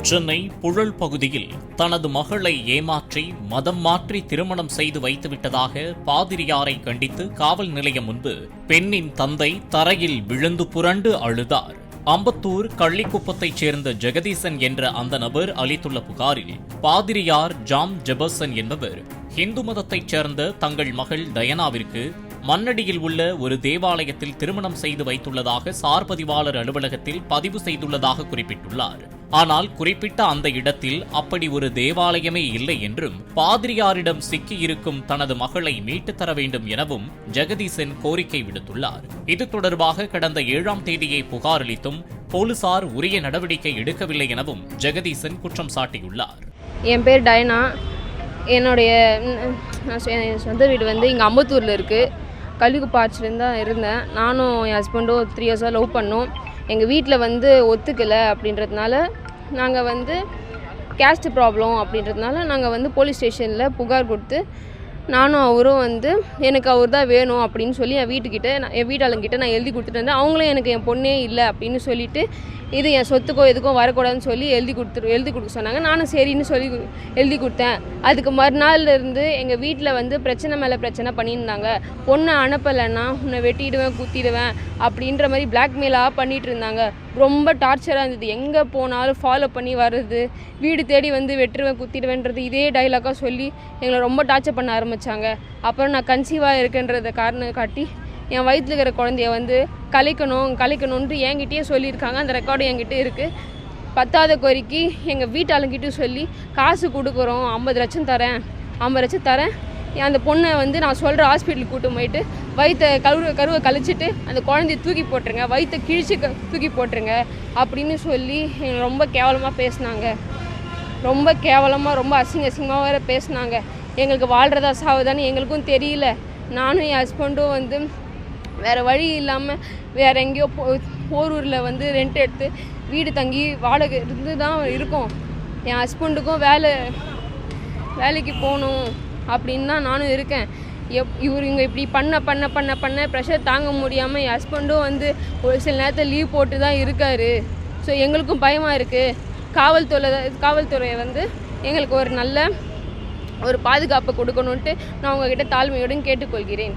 சென்னை புழல் பகுதியில் தனது மகளை ஏமாற்றி மதம் மாற்றி திருமணம் செய்து வைத்துவிட்டதாக பாதிரியாரை கண்டித்து காவல் நிலையம் முன்பு பெண்ணின் தந்தை தரையில் விழுந்து புரண்டு அழுதார். அம்பத்தூர் கள்ளிக்குப்பத்தைச் சேர்ந்த ஜெகதீசன் என்ற அந்த நபர் அளித்துள்ள புகாரில் பாதிரியார் ஜாம் ஜெபர்சன் என்பவர் இந்து மதத்தைச் சேர்ந்த தங்கள் மகள் டயனாவிற்கு மண்ணடியில் உள்ள ஒரு தேவாலயத்தில் திருமணம் செய்து வைத்துள்ளதாக சார்பதிவாளர் அலுவலகத்தில் பதிவு செய்துள்ளதாக குறிப்பிட்டுள்ளார். ஆனால் குறிப்பிட்ட அந்த இடத்தில் அப்படி ஒரு தேவாலயமே இல்லை என்றும் பாதிரியாரிடம் சிக்கியிருக்கும் தனது மகளை மீட்டுத் தர வேண்டும் எனவும் ஜெகதீசன் கோரிக்கை விடுத்துள்ளார். இது தொடர்பாக கடந்த 7ஆம் தேதியை புகார் அளித்தும் போலீசார் உரிய நடவடிக்கை எடுக்கவில்லை எனவும் ஜெகதீசன் குற்றம் சாட்டியுள்ளார். என் பேர் டயனா. என்னுடைய சொந்த வீடு இங்கே அம்பத்தூரில் இருக்குது. கள்ளிக்குப்பாச்சிலேருந்து தான் இருந்தேன். நானும் என் ஹஸ்பண்டும் 3 இயர்ஸாக லவ் பண்ணோம். எங்கள் வீட்டில் ஒத்துக்கலை அப்படின்றதுனால நாங்கள் கேஸ்ட் ப்ராப்ளம் அப்படின்றதுனால நாங்கள் போலீஸ் ஸ்டேஷனில் புகார் கொடுத்து நானும் அவரும் எனக்கு அவர் தான் வேணும் அப்படின்னு சொல்லி என் வீட்டாளுங்கிட்ட நான் எழுதி கொடுத்துட்டு இருந்தேன். அவங்களும் எனக்கு என் பொண்ணே இல்லை அப்படின்னு சொல்லிட்டு இது என் சொத்துக்கோ எதுக்கும் வரக்கூடாதுன்னு சொல்லி எழுதி கொடுக்க சொன்னாங்க. நானும் சரின்னு சொல்லி எழுதி கொடுத்தேன். அதுக்கு மறுநாள்லேருந்து எங்கள் வீட்டில் பிரச்சனை மேலே பிரச்சனை பண்ணியிருந்தாங்க. பொண்ணை அனுப்பலைன்னா உன்னை வெட்டிடுவேன் குத்திடுவேன் அப்படின்ற மாதிரி பிளாக்மெயிலாக பண்ணிகிட்டு இருந்தாங்க. ரொம்ப டார்ச்சராக இருந்தது. எங்கே போனாலும் ஃபாலோ பண்ணி வர்றது, வீடு தேடி வெட்டுருவேன் குத்திடுவேன்றது இதே டைலாக்காக சொல்லி எங்களை ரொம்ப டார்ச்சர் பண்ண ஆரம்பித்தாங்க. அப்புறம் நான் கன்சீவாக இருக்குன்றத காரணம் காட்டி என் வயிற்றில் இருக்கிற குழந்தைய கலைக்கணுன்ட்டு என்கிட்டயே சொல்லியிருக்காங்க. அந்த ரெக்கார்டு என்கிட்ட இருக்குது. 10வது கோரிக்கை எங்கள் வீட்டாளுங்கிட்ட சொல்லி காசு கொடுக்குறோம், 50 லட்சம் தரேன், 50 லட்சம் தரேன், அந்த பொண்ணை நான் சொல்கிற ஹாஸ்பிட்டலுக்கு கூட்டு போயிட்டு வயிற்றை கருவை கழிச்சிட்டு அந்த குழந்தைய தூக்கி போட்டுருங்க, வயிற்றை கிழிச்சு தூக்கி போட்டுருங்க அப்படின்னு சொல்லி எங்களை ரொம்ப கேவலமாக பேசினாங்க. ரொம்ப கேவலமாக ரொம்ப அசிங்கமாக வேறு பேசினாங்க. எங்களுக்கு வாழ்கிறதா சாவுதான்னு எங்களுக்கும் தெரியல. நானும் என் ஹஸ்பண்டும் வேறு வழி இல்லாமல் வேறு எங்கேயோ போரூரில் ரெண்ட் எடுத்து வீடு தங்கி வாடகை இருந்து தான் இருக்கோம். என் ஹஸ்பண்டுக்கும் வேலைக்கு போகணும் அப்படின்னு தான் நானும் இருக்கேன். இவங்க இப்படி பண்ண ப்ரெஷர் தாங்க முடியாமல் என் ஹஸ்பண்டும் ஒரு சில நேரத்தில் லீவ் போட்டு தான் இருக்கார். ஸோ எங்களுக்கும் பயமாக இருக்குது. காவல்துறை எங்களுக்கு ஒரு நல்ல ஒரு பாதுகாப்பு கொடுக்கணுன்ட்டு நான் உங்ககிட்ட தாழ்மையுடன் கேட்டுக்கொள்கிறேன்.